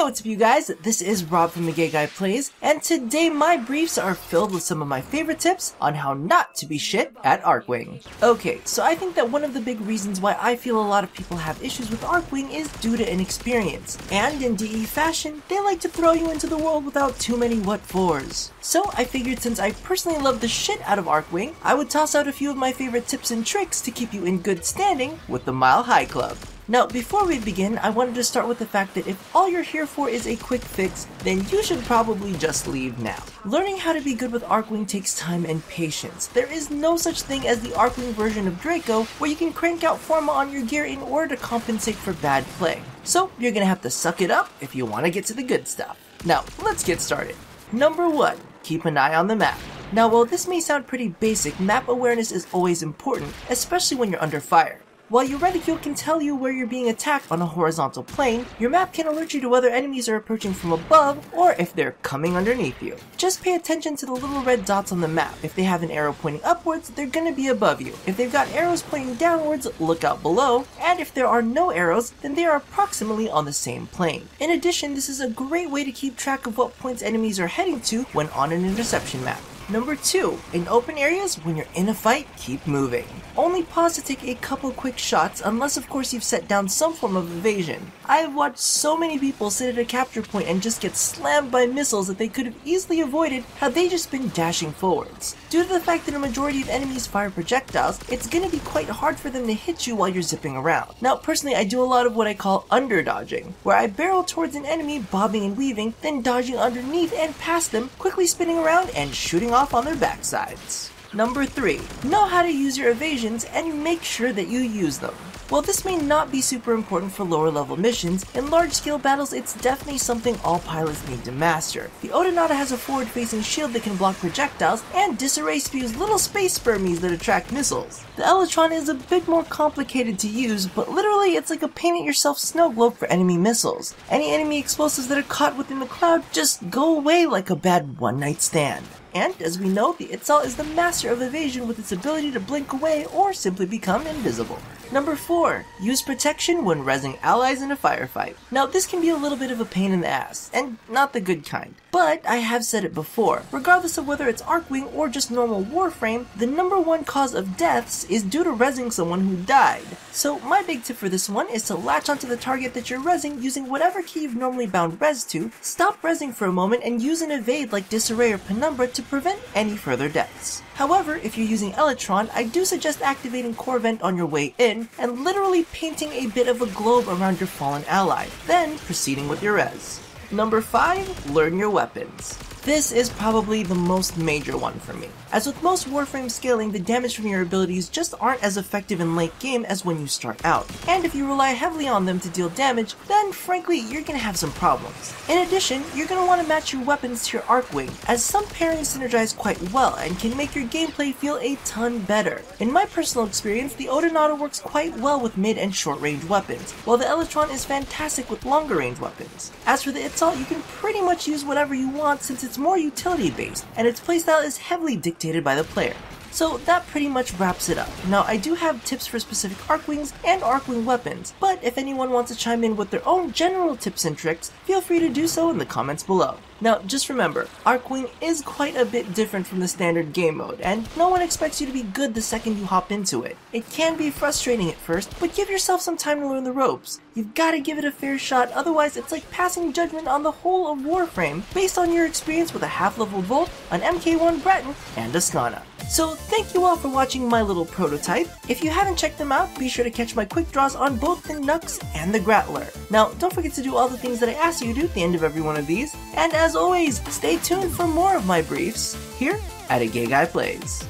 what's up you guys, this is Rob from The Gay Guy Plays, and today my briefs are filled with some of my favorite tips on how not to be shit at Archwing. Okay, so I think that one of the big reasons why I feel a lot of people have issues with Archwing is due to inexperience, and in DE fashion, they like to throw you into the world without too many what-fors. So I figured since I personally love the shit out of Archwing, I would toss out a few of my favorite tips and tricks to keep you in good standing with the Mile High Club. Now, before we begin, I wanted to start with the fact that if all you're here for is a quick fix, then you should probably just leave now. Learning how to be good with Archwing takes time and patience. There is no such thing as the Archwing version of Draco, where you can crank out Forma on your gear in order to compensate for bad play. So, you're gonna have to suck it up if you want to get to the good stuff. Now, let's get started. Number 1. Keep an eye on the map. Now, while this may sound pretty basic, map awareness is always important, especially when you're under fire. While your reticule can tell you where you're being attacked on a horizontal plane, your map can alert you to whether enemies are approaching from above or if they're coming underneath you. Just pay attention to the little red dots on the map. If they have an arrow pointing upwards, they're gonna be above you. If they've got arrows pointing downwards, look out below. And if there are no arrows, then they are approximately on the same plane. In addition, this is a great way to keep track of what points enemies are heading to when on an interception map. Number 2. In open areas, when you're in a fight, keep moving. Only pause to take a couple quick shots, unless of course you've set down some form of evasion. I have watched so many people sit at a capture point and just get slammed by missiles that they could have easily avoided had they just been dashing forwards. Due to the fact that a majority of enemies fire projectiles, it's gonna be quite hard for them to hit you while you're zipping around. Now personally, I do a lot of what I call under-dodging, where I barrel towards an enemy, bobbing and weaving, then dodging underneath and past them, quickly spinning around and shooting off on their backsides. Number 3. Know how to use your evasions and make sure that you use them. While this may not be super important for lower level missions, in large scale battles it's definitely something all pilots need to master. The Odonata has a forward facing shield that can block projectiles, and Disarray spews little space spermies that attract missiles. The Elytron is a bit more complicated to use, but literally it's like a paint it yourself snow globe for enemy missiles. Any enemy explosives that are caught within the cloud just go away like a bad one night stand. And, as we know, the Itzal is the master of evasion with its ability to blink away or simply become invisible. Number 4. Use protection when rezzing allies in a firefight. Now, this can be a little bit of a pain in the ass, and not the good kind. But, I have said it before, regardless of whether it's Archwing or just normal Warframe, the number 1 cause of deaths is due to rezzing someone who died. So, my big tip for this one is to latch onto the target that you're rezzing using whatever key you've normally bound res to, stop rezzing for a moment, and use an evade like Disarray or Penumbra to prevent any further deaths. However, if you're using Elytron, I do suggest activating Core Vent on your way in, and literally painting a bit of a globe around your fallen ally, then proceeding with your res. Number 5. Learn your weapons. This is probably the most major one for me. As with most Warframe scaling, the damage from your abilities just aren't as effective in late game as when you start out. And if you rely heavily on them to deal damage, then frankly, you're gonna have some problems. In addition, you're gonna want to match your weapons to your Archwing, as some pairings synergize quite well and can make your gameplay feel a ton better. In my personal experience, the Odonata works quite well with mid and short range weapons, while the Elytron is fantastic with longer range weapons. As for the Itzal, you can pretty much use whatever you want since it's more utility based, and its playstyle is heavily dictated by the player. So that pretty much wraps it up. Now I do have tips for specific Archwings and Archwing weapons, but if anyone wants to chime in with their own general tips and tricks, feel free to do so in the comments below. Now just remember, Archwing is quite a bit different from the standard game mode, and no one expects you to be good the second you hop into it. It can be frustrating at first, but give yourself some time to learn the ropes. You've got to give it a fair shot, otherwise it's like passing judgment on the whole of Warframe based on your experience with a half-level Volt, an MK1 Breton, and a Skana. So thank you all for watching my little prototype. If you haven't checked them out, be sure to catch my quick draws on both the Nux and the Grattler. Now don't forget to do all the things that I asked you to do at the end of every one of these, and as always, stay tuned for more of my briefs here at A Gay Guy Plays.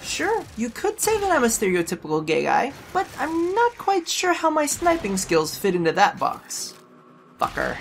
Sure, you could say that I'm a stereotypical gay guy, but I'm not quite sure how my sniping skills fit into that box. Fucker.